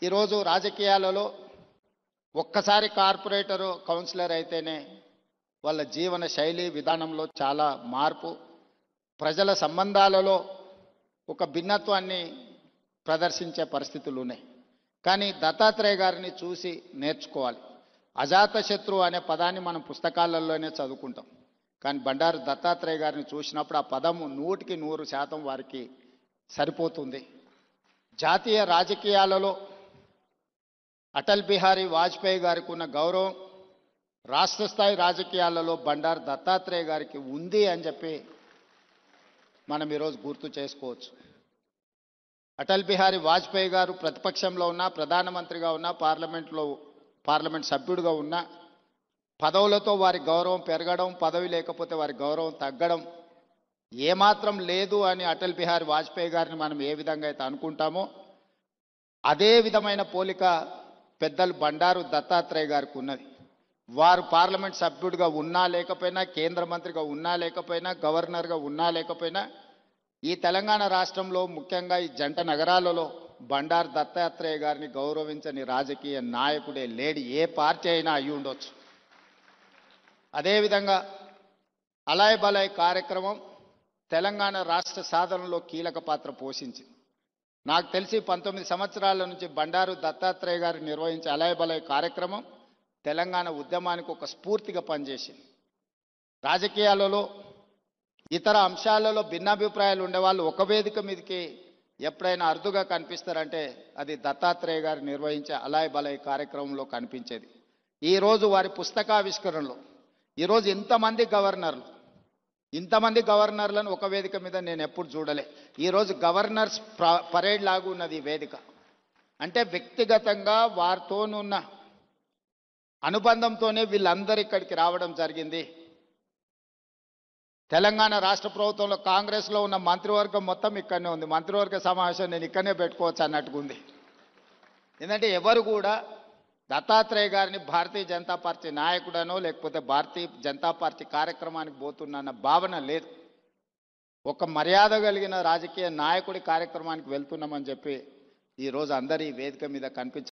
ఈరోజు రాజకీయాలలో ఒక్కసారి కార్పొరేటరు కౌన్సిలర్ అయితేనే వాళ్ళ జీవన శైలి విధానంలో చాలా మార్పు, ప్రజల సంబంధాలలో ఒక భిన్నత్వాన్ని ప్రదర్శించే పరిస్థితులు ఉన్నాయి. కానీ దత్తాత్రేయ గారిని చూసి నేర్చుకోవాలి. అజాతశత్రు అనే పదాన్ని మనం పుస్తకాలలోనే చదువుకుంటాం. కానీ బండారు దత్తాత్రేయ గారిని చూసినప్పుడు ఆ పదము 100% వారికి సరిపోతుంది. జాతీయ రాజకీయాలలో అటల్ బిహారీ వాజ్పేయి గారికి ఉన్న గౌరవం రాష్ట్ర స్థాయి రాజకీయాలలో బండారు దత్తాత్రేయ గారికి ఉంది అని చెప్పి మనం ఈరోజు గుర్తు చేసుకోవచ్చు. అటల్ బిహారీ వాజ్పేయి గారు ప్రతిపక్షంలో ఉన్నా, ప్రధానమంత్రిగా ఉన్నా, పార్లమెంట్ సభ్యుడిగా ఉన్నా పదవులతో వారి గౌరవం పెరగడం, పదవి లేకపోతే వారి గౌరవం తగ్గడం ఏమాత్రం లేదు అని అటల్ బిహారీ వాజ్పేయి గారిని మనం ఏ విధంగా అయితే అనుకుంటామో అదే విధమైన పోలిక పెద్దలు బండారు దత్తాత్రేయ గారికి ఉన్నది. వారు పార్లమెంట్ సభ్యుడిగా ఉన్నా లేకపోయినా, కేంద్ర మంత్రిగా ఉన్నా లేకపోయినా, గవర్నర్గా ఉన్నా లేకపోయినా ఈ తెలంగాణ రాష్ట్రంలో ముఖ్యంగా ఈ జంట నగరాలలో బండారు దత్తాత్రేయ గారిని గౌరవించని రాజకీయ నాయకుడే లేడు. ఏ పార్టీ అయినా అయి ఉండొచ్చు. అదేవిధంగా అలాయ్ బలాయ్ కార్యక్రమం తెలంగాణ రాష్ట్ర సాధనలో కీలక పాత్ర పోషించింది. నాకు తెలిసి 19 సంవత్సరాల నుంచి బండారు దత్తాత్రేయ గారు నిర్వహించే అలాయ్ బలాయ్ కార్యక్రమం తెలంగాణ ఉద్యమానికి ఒక స్ఫూర్తిగా పనిచేసింది. రాజకీయాలలో ఇతర అంశాలలో భిన్నాభిప్రాయాలు ఉండేవాళ్ళు ఒక వేదిక మీదకి ఎప్పుడైనా అరుదుగా కనిపిస్తారంటే అది దత్తాత్రేయ గారు నిర్వహించే అలాయ్ బలాయ్ కార్యక్రమంలో కనిపించేది. ఈరోజు వారి పుస్తకావిష్కరణలో ఈరోజు ఇంతమంది గవర్నర్లను ఒక వేదిక మీద నేను ఎప్పుడు చూడలే. ఈరోజు గవర్నర్స్ పరేడ్ లాగా ఉన్నది ఈ వేదిక. అంటే వ్యక్తిగతంగా వారితోనున్న అనుబంధంతోనే వీళ్ళందరూ ఇక్కడికి రావడం జరిగింది. తెలంగాణ రాష్ట్ర ప్రభుత్వంలో కాంగ్రెస్లో ఉన్న మంత్రివర్గం మొత్తం ఇక్కడనే ఉంది. మంత్రివర్గ సమావేశం నేను ఇక్కడనే పెట్టుకోవచ్చు అన్నట్టుగా ఉంది. ఎందుకంటే ఎవరు కూడా దత్తాత్రేయ గారిని భారతీయ జనతా పార్టీ నాయకుడనో లేకపోతే భారతీయ జనతా పార్టీ కార్యక్రమానికి పోతున్న భావన లేదు. ఒక మర్యాద కలిగిన రాజకీయ నాయకుడి కార్యక్రమానికి వెళ్తున్నామని చెప్పి ఈరోజు అందరి వేదిక మీద కనిపించారు.